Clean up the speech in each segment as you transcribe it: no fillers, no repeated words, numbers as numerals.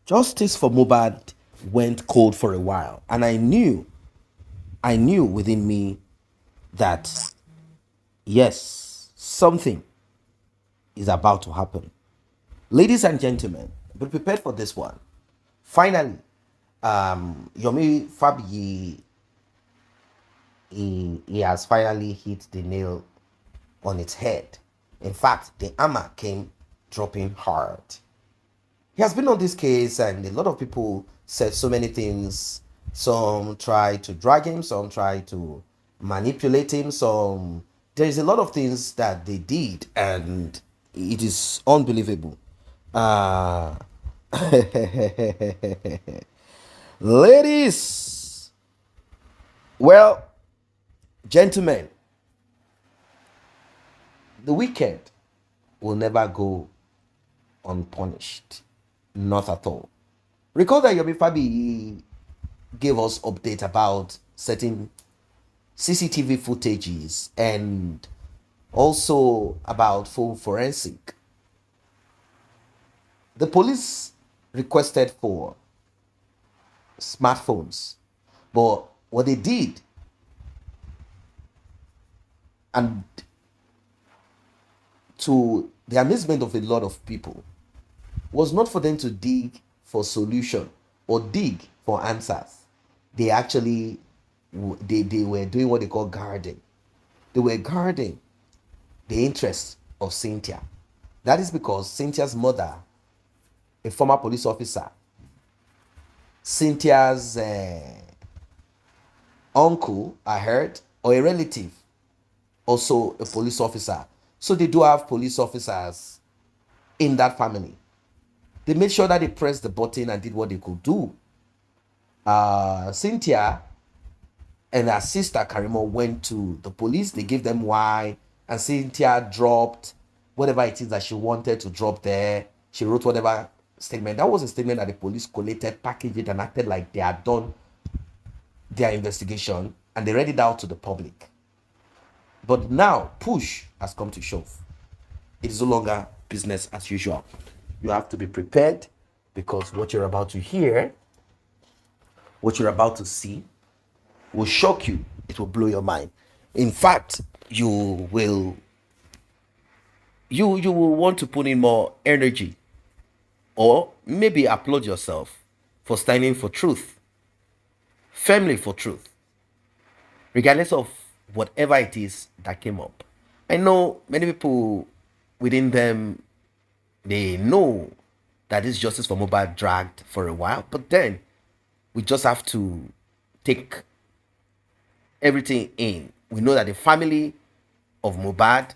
Justice for Mohbad went cold for a while, and I knew within me that yes, something is about to happen. Ladies and gentlemen, be prepared for this one. Finally, Yomi Fabiyi, he has finally hit the nail on its head. In fact, the hammer came dropping hard. He has been on this case, and a lot of people said so many things. Some tried to drag him, some tried to manipulate him, some there is a lot of things that they did, and it is unbelievable. Uh ladies, well, gentlemen, the wicked will never go unpunished. Not at all. Recall that Yomi Fabi gave us update about certain CCTV footages and also about full forensic. The police requested for smartphones, but what they did, and to the amazement of a lot of people, was not for them to dig for solution or dig for answers. They actually they were doing what they call guarding. They were guarding the interests of Cynthia. That is because Cynthia's mother, a former police officer, Cynthia's uncle, I heard, or a relative, also a police officer. So they do have police officers in that family. They made sure that they pressed the button and did what they could do. Cynthia and her sister Karimo went to the police. They gave them why, and Cynthia dropped whatever it is that she wanted to drop there. She wrote whatever statement. That was a statement that the police collated, packaged it, and acted like they had done their investigation, and they read it out to the public. But now, push has come to shove. It is no longer business as usual. You have to be prepared, because what you're about to hear, what you're about to see, will shock you. It will blow your mind. In fact, you will want to put in more energy, or maybe applaud yourself for standing for truth, firmly for truth, regardless of whatever it is that came up. I know many people within them, they know that this justice for Mohbad dragged for a while, but then we just have to take everything in. We know that the family of Mohbad,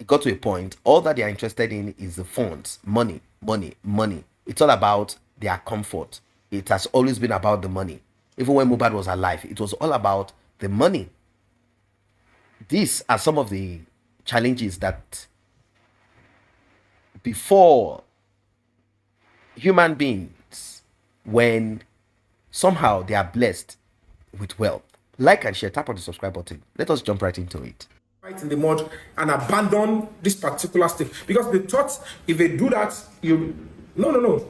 it got to a point, all that they are interested in is the funds, money, money, money. It's all about their comfort. It has always been about the money. Even when Mohbad was alive, it was all about the money. These are some of the challenges that before human beings, when somehow they are blessed with wealth. Like and share, tap on the subscribe button. Let us jump right into it. Right in the mud and abandon this particular state, because they thought if they do that, you no.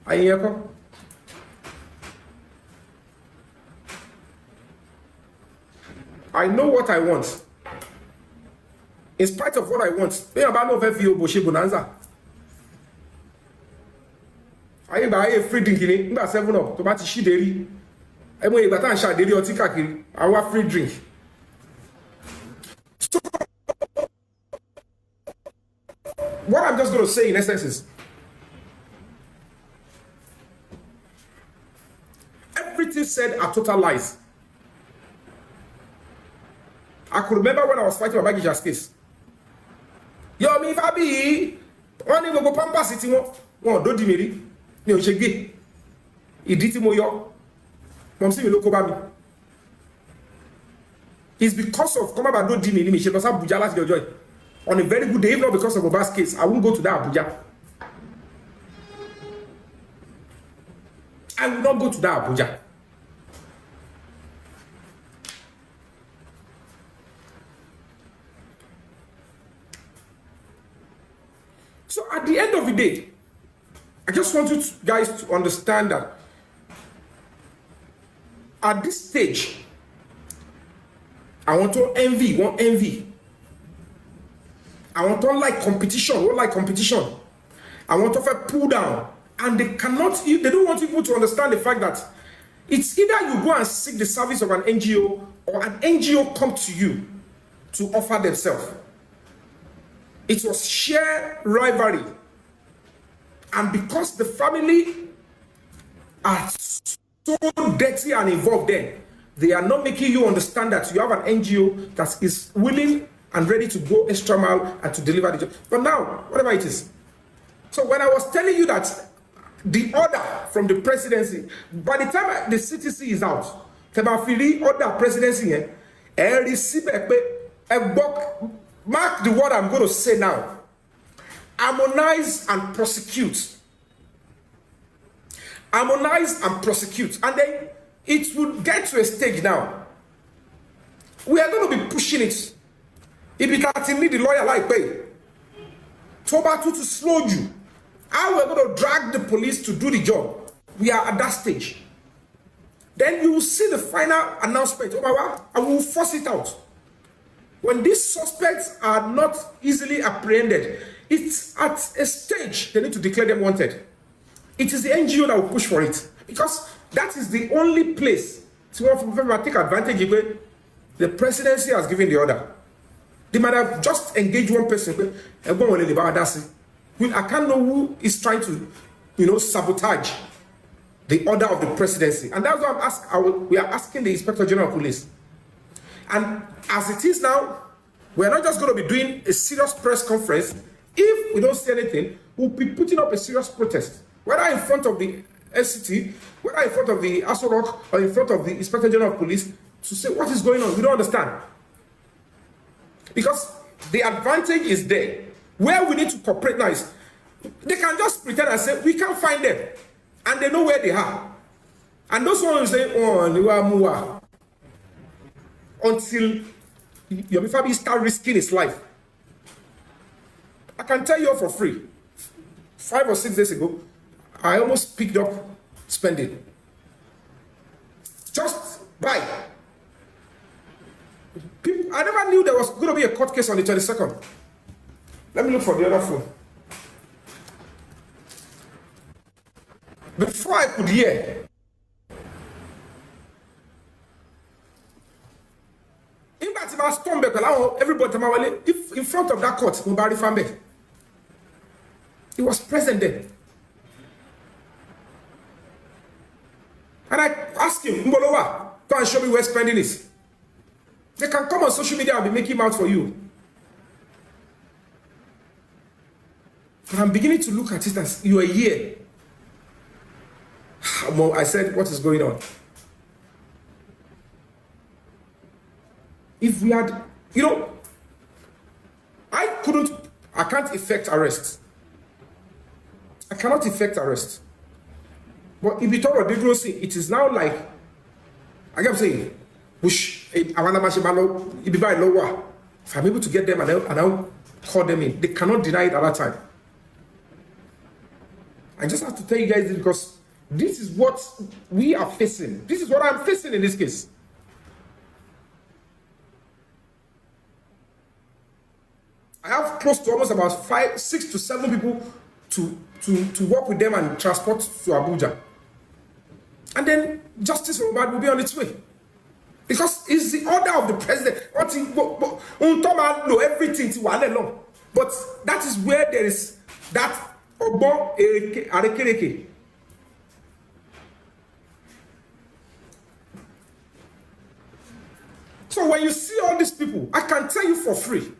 I know what I want. In spite of what I want, they about no VVO Boshi Bonanza. I buy a free drink in it, 7 up to Bati Shideri. I want to and Shaderi or Tikaki. I want free drink. So, what I'm just going to say in essence is, everything said are total lies. I could remember when I was fighting about Gija's case. Yomi Fabiyi, one of the Pampa City, one don't dimiri, no shaggy. Iditimo yo, Momsi Loko Babi. It's because of come about don't dimiri, me, she was Abuja last your joy. On a very good day, not because of Mohbad's case, I won't go to that Abuja. I will not go to that Abuja. So at the end of the day, I just want you guys to understand that at this stage, I want to envy, I want to like competition, I want to pull down. And they don't want people to understand the fact that it's either you go and seek the service of an NGO or an NGO come to you to offer themselves. It was sheer rivalry. And because the family are so dirty and involved then, they are not making you understand that you have an NGO that is willing and ready to go extra mile and to deliver the job. But now, whatever it is. So when I was telling you that the order from the presidency, by the time the CTC is out, the order presidency, mark the word I'm going to say now. Harmonize and prosecute. Harmonize and prosecute. And then it will get to a stage now. We are going to be pushing it. If it can need the lawyer like pay. Toba to slow you. How we're going to drag the police to do the job. We are at that stage. Then you will see the final announcement. And we will force it out. When these suspects are not easily apprehended, it's at a stage they need to declare them wanted. It is the NGO that will push for it. Because that is the only place to take advantage of the presidency has given the order. They might have just engaged one person. I can't know who is trying to, sabotage the order of the presidency. And that's why we are asking the Inspector General of Police. And as it is now, we're not just going to be doing a serious press conference. If we don't see anything, we'll be putting up a serious protest. Whether in front of the SCT, whether in front of the Aso Rock, or in front of the Inspector General of Police, to say what is going on. We don't understand. Because the advantage is there. Where we need to cooperate now is, they can just pretend and say, we can't find them. And they know where they are. And those ones say, oh, Mua. Until Yomi Fabiyi start risking his life. I can tell you all for free. 5 or 6 days ago, I almost picked up spending. Just buy. I never knew there was going to be a court case on the 22nd. Let me look for the other phone. Before I could hear, everybody if in front of that court, he was present there. And I asked him, Mbolowa, go and show me where spending is. They can come on social media and be making out for you. But I'm beginning to look at it as you are here. I said, what is going on? If we had, I can't effect arrest. I cannot effect arrest. But if you talk about dangerous, it is now like, I kept saying, if I'm able to get them and I'll call them in, they cannot deny it at that time. I just have to tell you guys this because this is what we are facing. This is what I'm facing in this case. I have close to almost about 5, 6 to 7 people to work with them and transport to Abuja. And then justice for Mohbad will be on its way. Because it's the order of the president. Everything to one alone. But that is where there is that Obo Arekereke. So when you see all these people, I can tell you for free.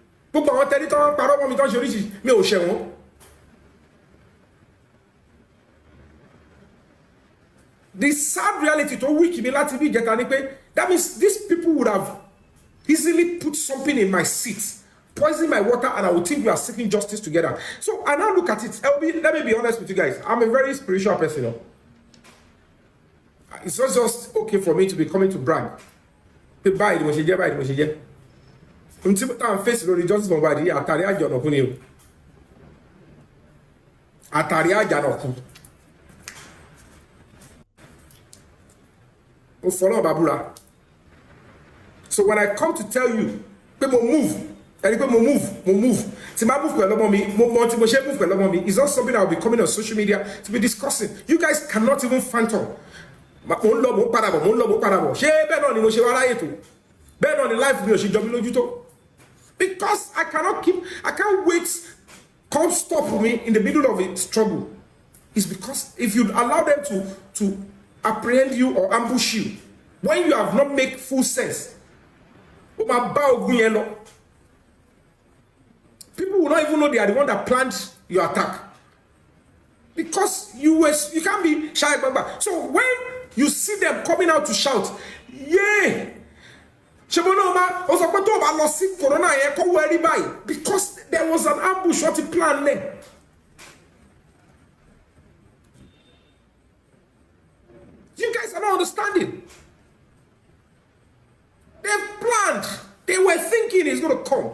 The sad reality to which that means these people would have easily put something in my seat, poison my water, and I would think we are seeking justice together. So I now look at it. Let me be honest with you guys. I'm a very spiritual person. It's not just okay for me to be coming to brag. Buy it. àtàrí àjànàkú ó fọlọ́ bàbúrà. So when I come to tell you pé mo move ẹni pé mo move tí ma move pẹ̀lú ọmọ mi mo mọ tí mo ṣe move pẹ̀lú ọmọ mi is not something I will be coming on social media to be discussing. You guys cannot even phantom mo ń lọ mo ń padà bọ̀ ṣé bẹ́ẹ̀ náà ni mo ṣe wá ráyè tó bẹ́ẹ̀ náà ni life mi ò ṣe jọ mi lójú tó. Because I can't wait, come stop me in the middle of a struggle. It's because if you allow them to apprehend you or ambush you, when you have not made full sense, people will not even know they are the one that planned your attack. Because you can't be shy. So when you see them coming out to shout, yeah, because there was an ambush, what he planned there. You guys are not understanding. They've planned. They were thinking it's going to come.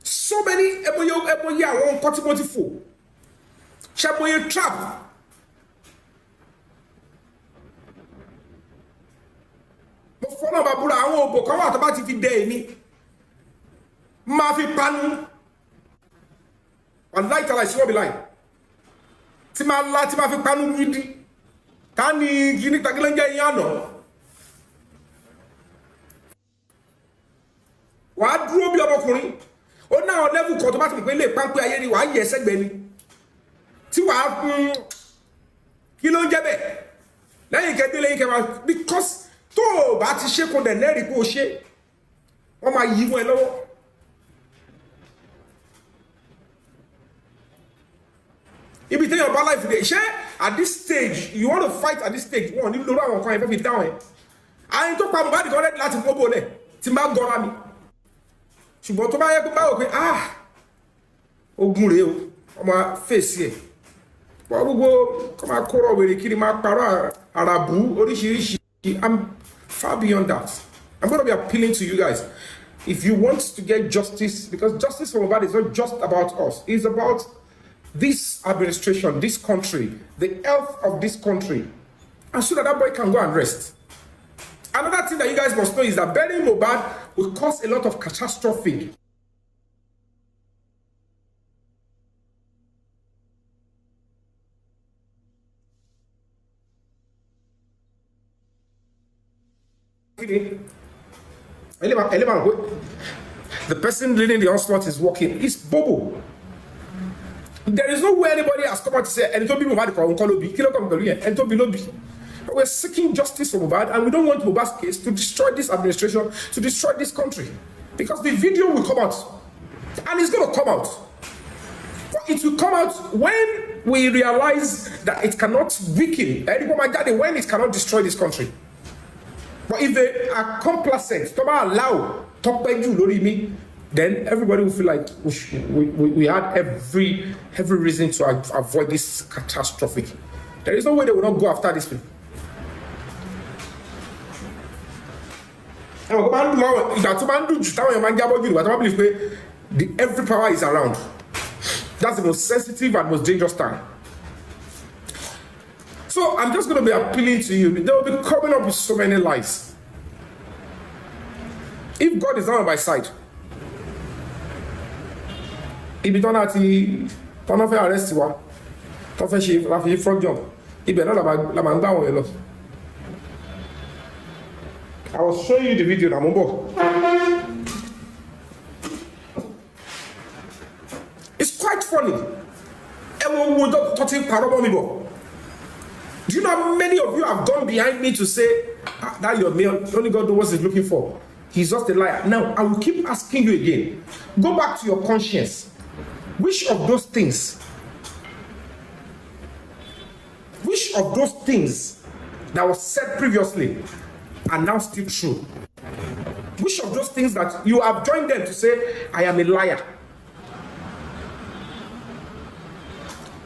So many trap. Fọ́nà bàbúrà àwọn òbò kan wà tó bá ti fi dẹ èmi máa fi panu wàláì tààlà ìṣúná bí láì tí máa fi panu gidi ká ní gíní tagilẹ́jẹ́ yín àná wà á dúró bí ọmọkùnrin ó náà lẹ́bù kan tó bá ti pè lè páńpẹ́ ayé ni wà á yẹ sẹ́gbẹ̀ẹ́ ni tí wà á kí ló ń jẹ́ bẹ́ẹ̀ lẹ́yìn kẹ́dé lẹ́yìn kẹ́wàá because tó o bá ti ṣe kó dẹ̀ lẹ́rìí kó o ṣe wọ́n máa yí wọn ẹ lọ́wọ́. Ibi tẹ́yàn bá láìpẹ́ dé ṣé at this stage you want to fight at this stage wọ́n ní lórí àwọn nǹkan ẹ̀fẹ́ fi dáhùn ẹ̀ àyìn tó pa Mohbad kan rẹ̀ láti gbogbo lẹ̀ tí n bá gọ́ra mi ṣùgbọ́n tó bá yẹ kó báwò pé ogun rèé o ọmọ fèsì ẹ̀ wọ́n gbogbo kọ́ máa kóró wèrè kiri máa parọ́ àràbù oríṣiríṣi. I'm far beyond that. I'm going to be appealing to you guys. If you want to get justice, because justice for Mohbad is not just about us, it's about this administration, this country, the health of this country, and so that that boy can go and rest. Another thing that you guys must know is that burying Mohbad will cause a lot of catastrophe. The person leading the onslaught is walking. It's Bobo. There is no way anybody has come out to say, and we're seeking justice for Mohbad, and we don't want Mohbad's case to destroy this administration, to destroy this country. Because the video will come out. And it's going to come out. But it will come out when we realize that it cannot weaken, when it cannot destroy this country. But if they are complacent, then everybody will feel like we had every reason to avoid this catastrophic. There is no way they will not go after this people. Every power is around. That's the most sensitive and most dangerous time. So I'm just going to be appealing to you. They will be coming up with so many lies. If God is not on my side, if you don't have to arrest you, don't front jump. I was showing you the video now. It's quite funny. Do you know how many of you have gone behind me to say that your man, only God knows what he's looking for? He's just a liar. Now, I will keep asking you again. Go back to your conscience. Which of those things that was said previously are now still true? Which of those things that you have joined them to say, I am a liar?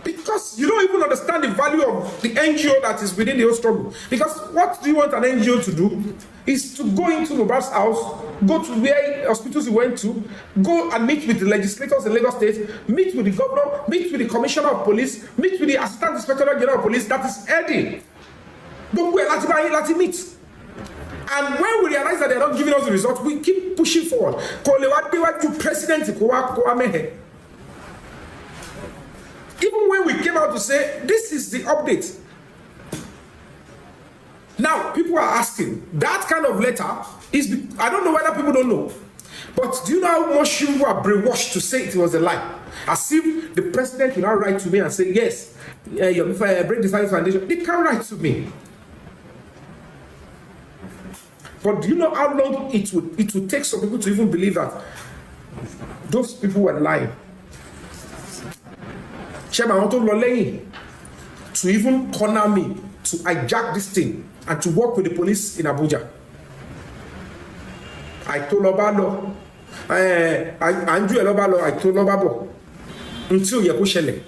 Because you don't even understand the value of the NGO that is within the whole struggle. Because what do you want an NGO to do? is to go into Mohbad's house, go to where hospitals he went to, go and meet with the legislators in Lagos State, meet with the governor, meet with the commissioner of police, meet with the assistant inspector general of police, that is Eddie. But we're let's meet. And when we realize that they're not giving us the result, we keep pushing forward. President even when we came out to say, this is the update. Now, people are asking, that kind of letter is, I don't know whether people don't know, but do you know how much people are brainwashed to say it was a lie? As if the president will not write to me and say, yes, if I break the Science Foundation, they can't write to me. But do you know how long it would take some people to even believe that those people were lying? Chairman, I want to lolly to even corner me, to hijack this thing, and to work with the police in Abuja. I told Obalo, Andrew Obalo, I told Obabo, until you're pushing.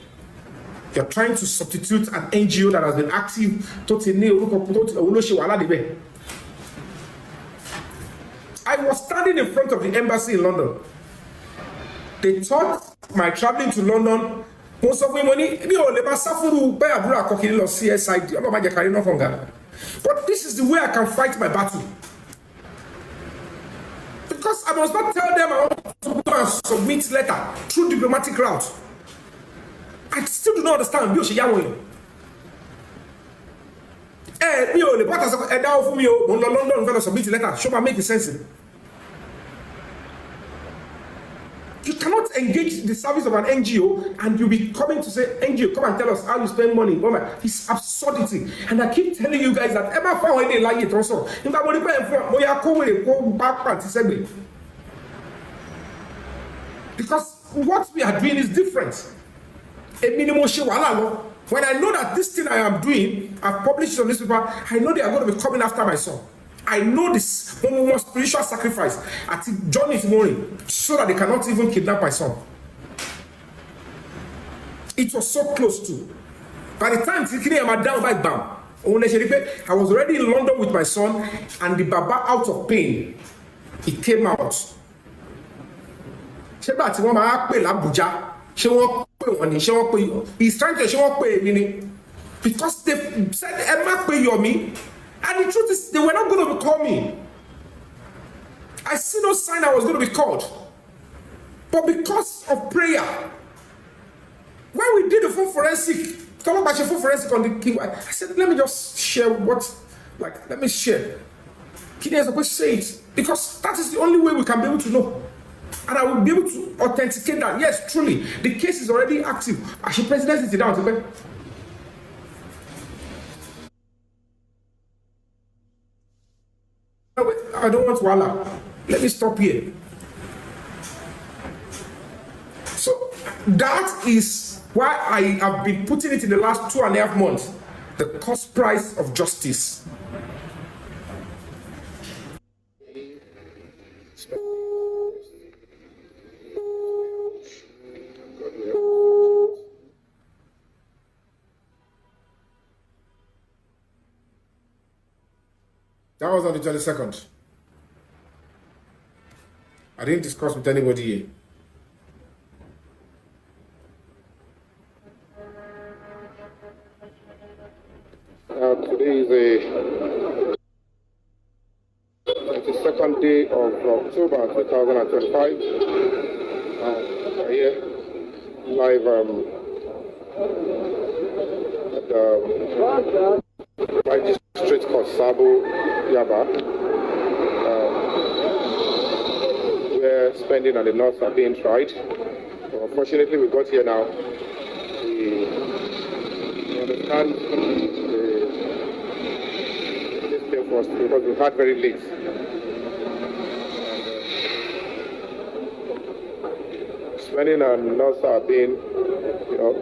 You're trying to substitute an NGO that has been active. I was standing in front of the embassy in London. They thought my traveling to London. Most of my money, but this is the way I can fight my battle. Because I must not tell them I want to go and submit letter through diplomatic route. I still do not understand. London, submit letter. Show me make sense. You cannot engage the service of an NGO and you'll be coming to say, NGO, come and tell us how you spend money. It's absurdity. And I keep telling you guys that ever found when they like it also. Because what we are doing is different. When I know that this thing I am doing, I've published it on this paper, I know they are going to be coming after my son. I know this one spiritual sacrifice at John is morning so that they cannot even kidnap my son. It was so close to. By the time I'm down by bam, I was already in London with my son, and the Baba, out of pain, he came out. He's trying to show me because they said Emma pay Yomi. And the truth is, they were not going to call me. I see no sign I was going to be called. But because of prayer, when we did the full forensic on the key, I said, let me just share let me share. Kidney is supposed to say it. Because that is the only way we can be able to know. And I will be able to authenticate that, yes, truly, the case is already active. As the president is down to I don't want Wala. Let me stop here. So that is why I have been putting it in the last 2.5 months. The cost price of justice. That was on the 22nd. I didn't discuss with anybody here. Today is the 22nd day of October 2025. Here, live at the Magistrate Court Sabo Yaba. Where spending on the north are being tried. So unfortunately, we got here now. We understand this came first because we had very late. Spending on north are being,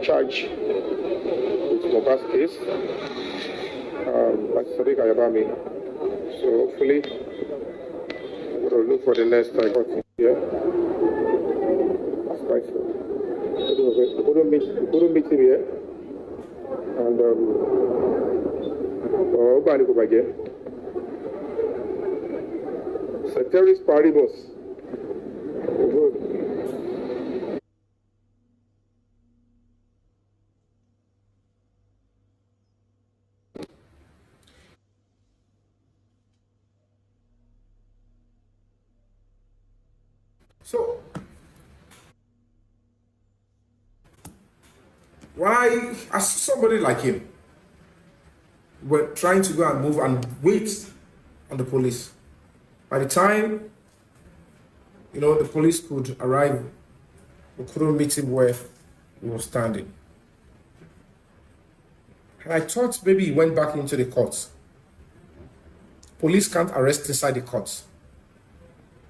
charged with Mohbad's case. Like Sadiq Ayabami. So hopefully, we'll look for the next court here. That's right. We couldn't meet him here. And Ceteris paribus. Good. So, why, as somebody like him, were trying to go and move and wait on the police. By the time, the police could arrive, we couldn't meet him where he was standing. And I thought maybe he went back into the courts. Police can't arrest inside the courts.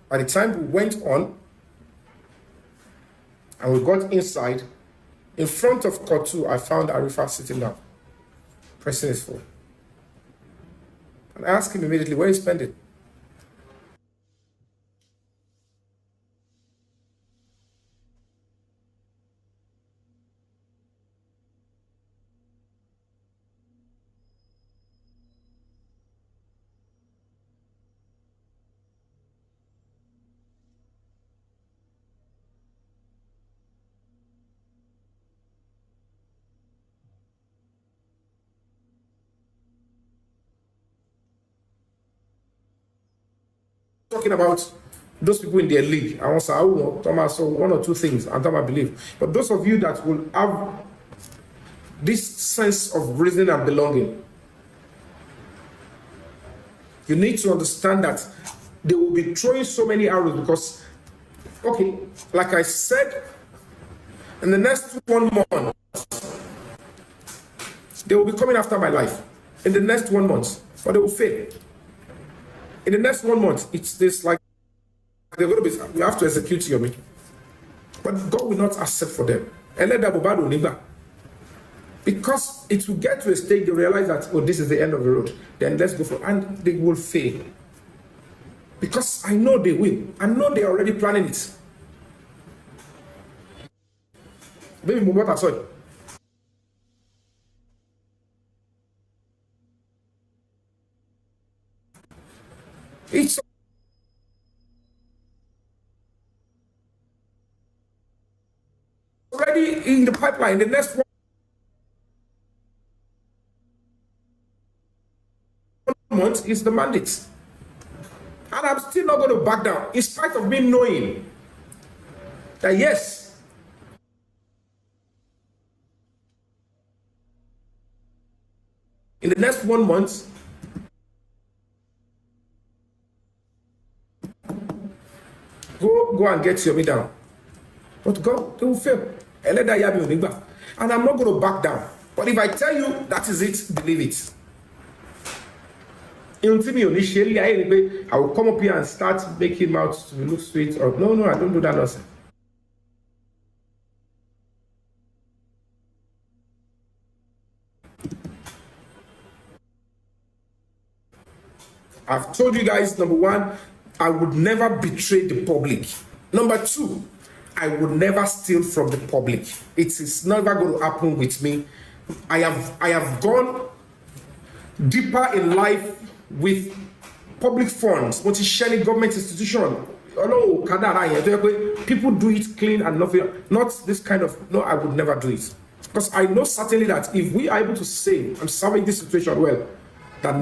By the time we went on and we got inside, in front of court 2, I found Arifa sitting down, pressing his phone. And I asked him immediately, where is spending? Talking about those people in their league. I want to say, Thomas, so one or two things, and Thomas believe. But those of you that will have this sense of reason and belonging, you need to understand that they will be throwing so many arrows because, okay, like I said, in the next 1 month, they will be coming after my life. In the next 1 month, but they will fail. In the next 1 month, it's this like they're going to be, we have to execute Yomi. But God will not accept for them. And let that Mohbad will never. Because it will get to a stage they realize that, oh, this is the end of the road. Then let's go for it. And they will fail. Because I know they will. I know they're already planning it. Maybe Mohbad, I saw it. It's already in the pipeline. The next 1 month is the mandate. And I'm still not going to back down, in spite of me knowing that yes, in the next 1 month, go and get Yomi down. But God, they will fail. And I'm not going to back down. But if I tell you that is it, believe it. Initially, I will come up here and start making mouths to look sweet. Or no, I don't do that nonsense. I've told you guys, number one, I would never betray the public. Number two, I would never steal from the public. It is never going to happen with me. I have gone deeper in life with public funds, multi-sharing government institution. People do it clean and nothing. Not this kind of, no, I would never do it. Because I know certainly that if we are able to say, I'm serving this situation well, that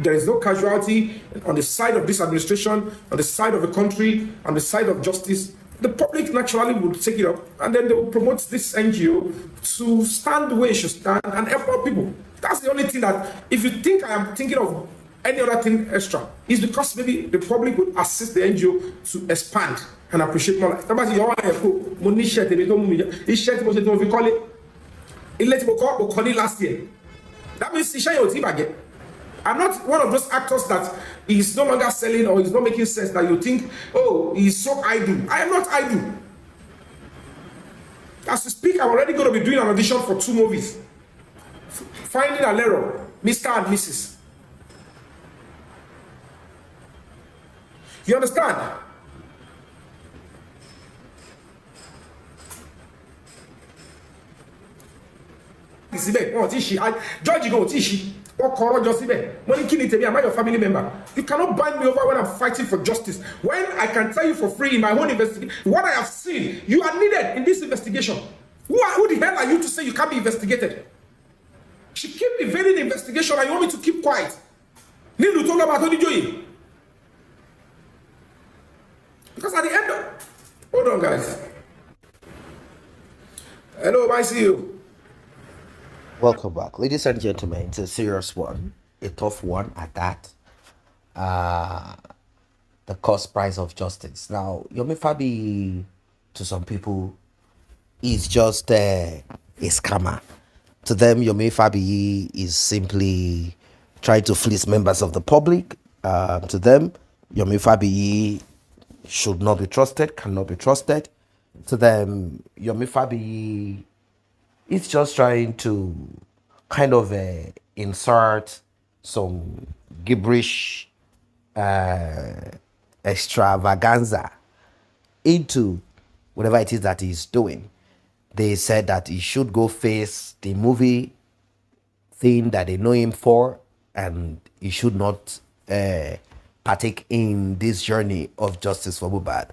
there is no casualty on the side of this administration, on the side of the country, on the side of justice, the public naturally would take it up and then they will promote this NGO to stand the way it should stand and help out people. That's the only thing that, if you think I am thinking of any other thing extra, is because maybe the public would assist the NGO to expand and appreciate more. Last year. That means I'm not one of those actors that is no longer selling or is not making sense that you think, oh, he's so idle. I am not idle. As we speak, I'm already going to be doing an audition for 2 movies. Finding a Lero, Mr. and Mrs. You understand? George go Tishi. Am I your family member? You cannot bind me over when I'm fighting for justice. When I can tell you for free in my own investigation, what I have seen, you are needed in this investigation. Who the hell are you to say you can't be investigated? She keep evading the investigation and you want me to keep quiet. Need to talk about Tony Joy. Because at the end of... Hold on, guys. Hello, I see you. Welcome back, ladies and gentlemen. It's a serious one, a tough one at that. The cost price of justice. Now, Yomi Fabiyi, to some people, is just a scammer. To them, Yomi Fabiyi is simply trying to fleece members of the public. To them, Yomi Fabiyi should not be trusted, cannot be trusted. To them, Yomi Fabiyi is just trying to kind of insert some gibberish extravaganza into whatever it is that he's doing. They said that he should go face the movie thing that they know him for, and he should not partake in this journey of justice for Mohbad.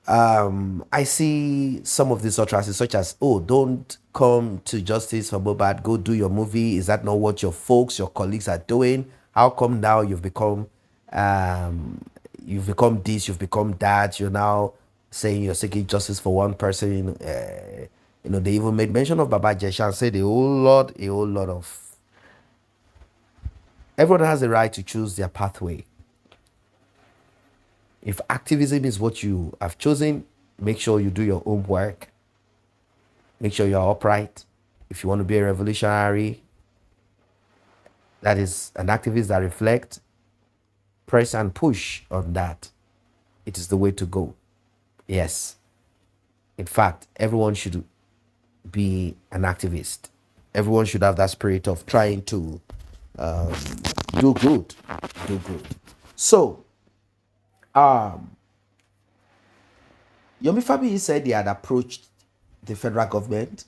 I see some of these utterances such as, oh, don't come to justice for Mohbad, go do your movie. Is that not what your folks, your colleagues are doing? How come now you've become this, you've become that, you're now saying you're seeking justice for one person? They even made mention of Baba Jesha and said a whole lot of... Everyone has the right to choose their pathway. If activism is what you have chosen, make sure you do your own work. Make sure you're upright. If you want to be a revolutionary, that is an activist that reflects, press and push on that. It is the way to go. Yes. In fact, everyone should be an activist. Everyone should have that spirit of trying to do good. So, Yomi Fabiyi said he had approached the federal government,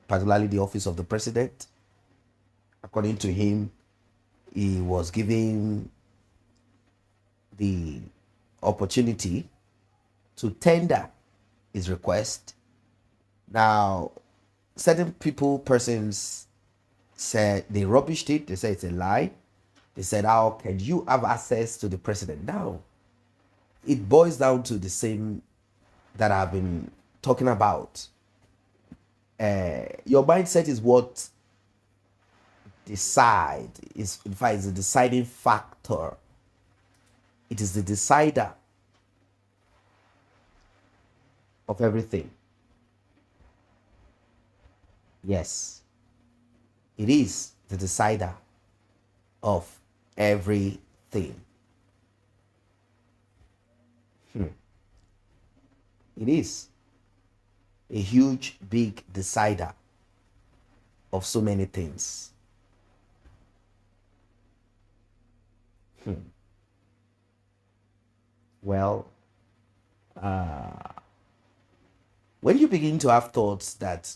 particularly the office of the president. According to him, he was given the opportunity to tender his request. Now, certain persons said they rubbished it. They said it's a lie. They said, how can you have access to the president? Now, it boils down to the same that I've been talking about. Your mindset is what in fact, it's the deciding factor. It is the decider of everything. Yes, it is the decider of everything. It is a huge, big decider of so many things. Well, when you begin to have thoughts that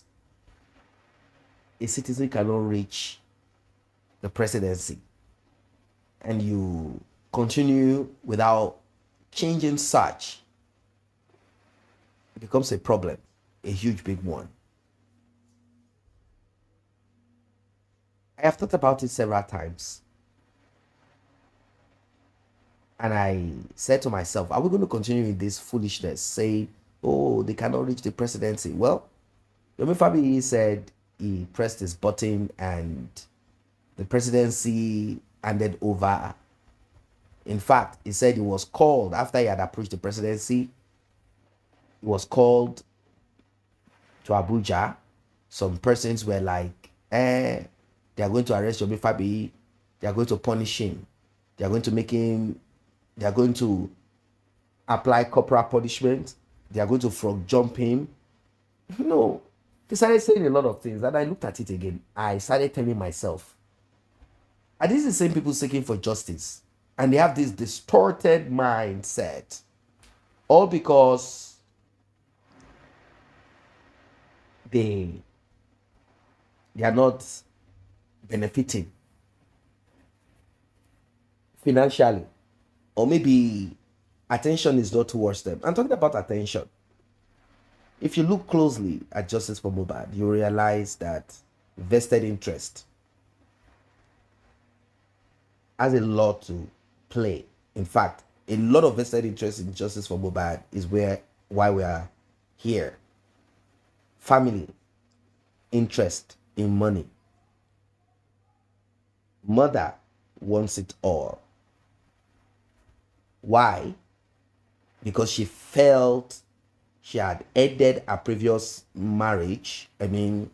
a citizen cannot reach the presidency and you continue without changing such, it becomes a problem, a huge, big one. I have thought about it several times. And I said to myself, are we going to continue with this foolishness, saying, oh, they cannot reach the presidency? Well, Yomi Fabiyi said he pressed his button and the presidency handed over. In fact, he said he was called after he had approached the presidency. He was called to Abuja. Some persons were like, they are going to arrest Yomi Fabiyi. They are going to punish him. They are going to make him... They are going to apply corporal punishment. They are going to frog jump him. No. He started saying a lot of things. And I looked at it again. I started telling myself, are these the same people seeking for justice? And they have this distorted mindset. All because they are not benefiting financially, or maybe attention is not towards them. I'm talking about attention. If you look closely at justice for Mohbad, you realize that vested interest has a lot to play. In fact, a lot of vested interest in justice for Mohbad is why we are here. Family interest in money. Mother wants it all. Why? Because she felt she had ended a previous marriage. I mean,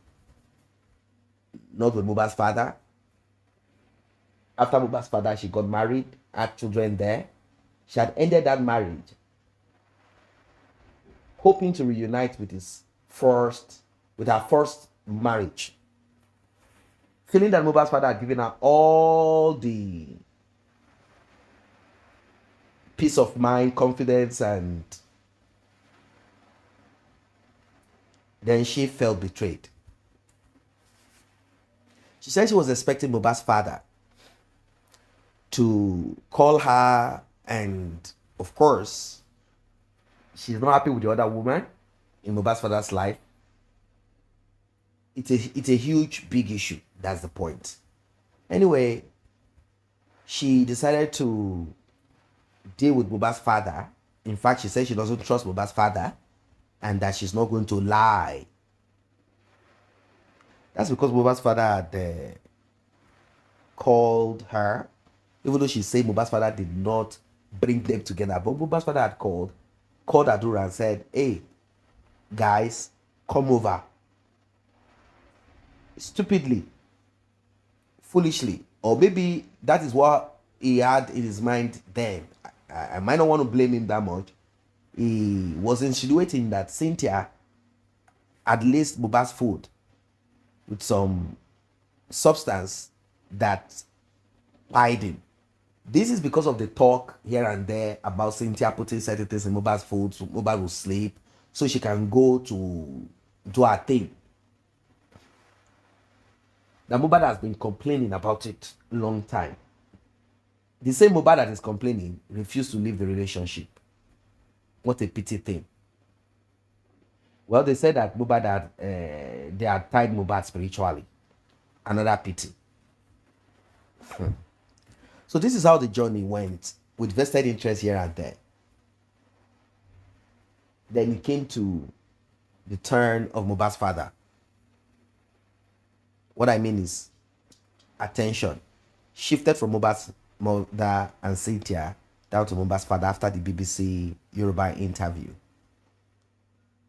not with Mohbad's father. After Mohbad's father, she got married, had children there. She had ended that marriage, hoping to reunite with her first marriage. Feeling that Mohbad's father had given her all the peace of mind, confidence, and then she felt betrayed. She said she was expecting Mohbad's father to call her, and of course, she's not happy with the other woman in Mohbad's father's life. It's a huge, big issue. That's the point. Anyway, she decided to deal with Mohbad's father. In fact, she said she doesn't trust Mohbad's father and that she's not going to lie. That's because Mohbad's father had called her, even though she said Mohbad's father did not bring them together. But Mohbad's father had called Adura and said, hey, guys, come over. Stupidly, foolishly, or maybe that is what he had in his mind then. I might not want to blame him that much. He was insinuating that Cynthia had laced Mohbad's food with some substance that pied him. This is because of the talk here and there about Cynthia putting certain things in Mohbad's food so Mohbad will sleep, so she can go to do her thing. Now, Mohbad has been complaining about it a long time. The same Mohbad that is complaining refused to leave the relationship. What a pity thing. Well, they said that Mohbad they had tied Mohbad spiritually. Another pity. So this is how the journey went, with vested interest here and there. Then it came to the turn of Mohbad's father. What I mean is, attention shifted from Mohbad's mother and Cynthia down to Mohbad's father after the BBC Yoruba interview.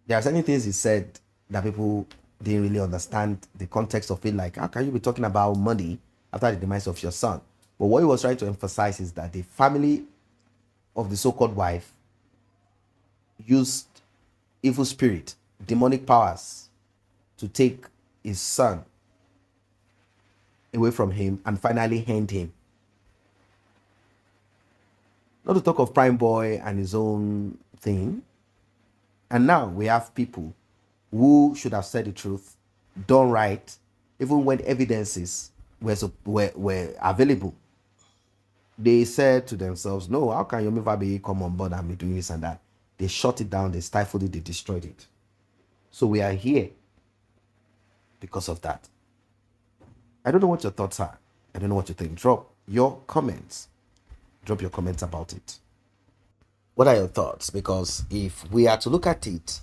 There are certain things he said that people didn't really understand the context of it. Like, how can you be talking about money after the demise of your son? But what he was trying to emphasize is that the family of the so-called wife used evil spirit, demonic powers, to take his son away from him and finally hand him. Not to talk of Prime Boy and his own thing. And now we have people who should have said the truth, done right, even when evidences were available. They said to themselves, no, how can Yomi Fabiyi come on board and be doing this and that? They shut it down, they stifled it, they destroyed it. So we are here because of that. I don't know what your thoughts are. I don't know what you think. Drop your comments. Drop your comments about it. What are your thoughts? Because if we are to look at it,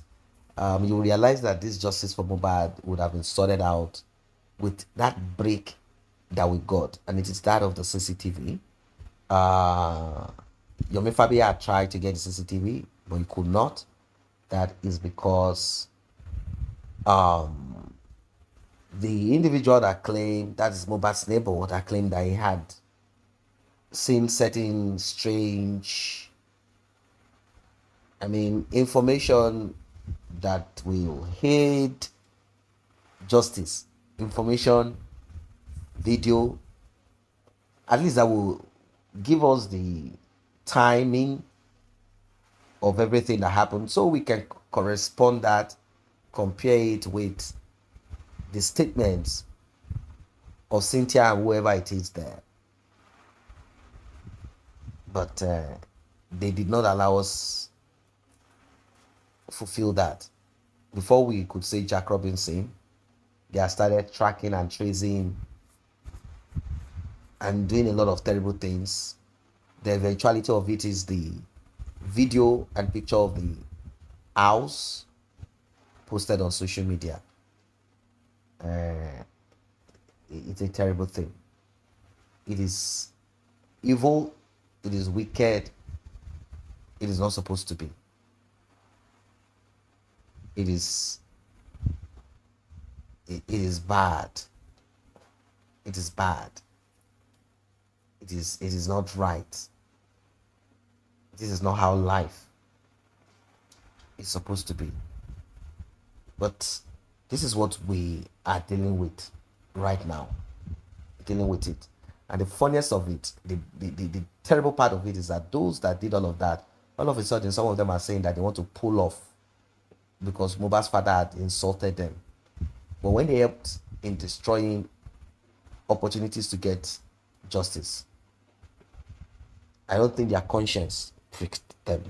you realize that this justice for Mohbad would have been sorted out with that break that we got, and it is that of the CCTV. Yomi Fabiyi had tried to get the CCTV, but he could not. That is because the individual that claimed, that is Mohbad's neighbor, that claimed that he had seen certain strange, information that will aid justice, information, video, at least that will give us the timing of everything that happened, so we can correspond that, compare it with the statements of Cynthia and whoever it is there. But they did not allow us fulfill that. Before we could say Jack Robinson, they have started tracking and tracing and doing a lot of terrible things. The eventuality of it is the video and picture of the house posted on social media. It's a terrible thing. It is evil. It is wicked. It is not supposed to be. It is bad. It is bad. It is not right. This is not how life is supposed to be. But this is what we are dealing with right now. Dealing with it. And the funniest of it, the terrible part of it is that those that did all of that, all of a sudden, some of them are saying that they want to pull off because Mohbad's father had insulted them. But when they helped in destroying opportunities to get justice, I don't think their conscience pricked them.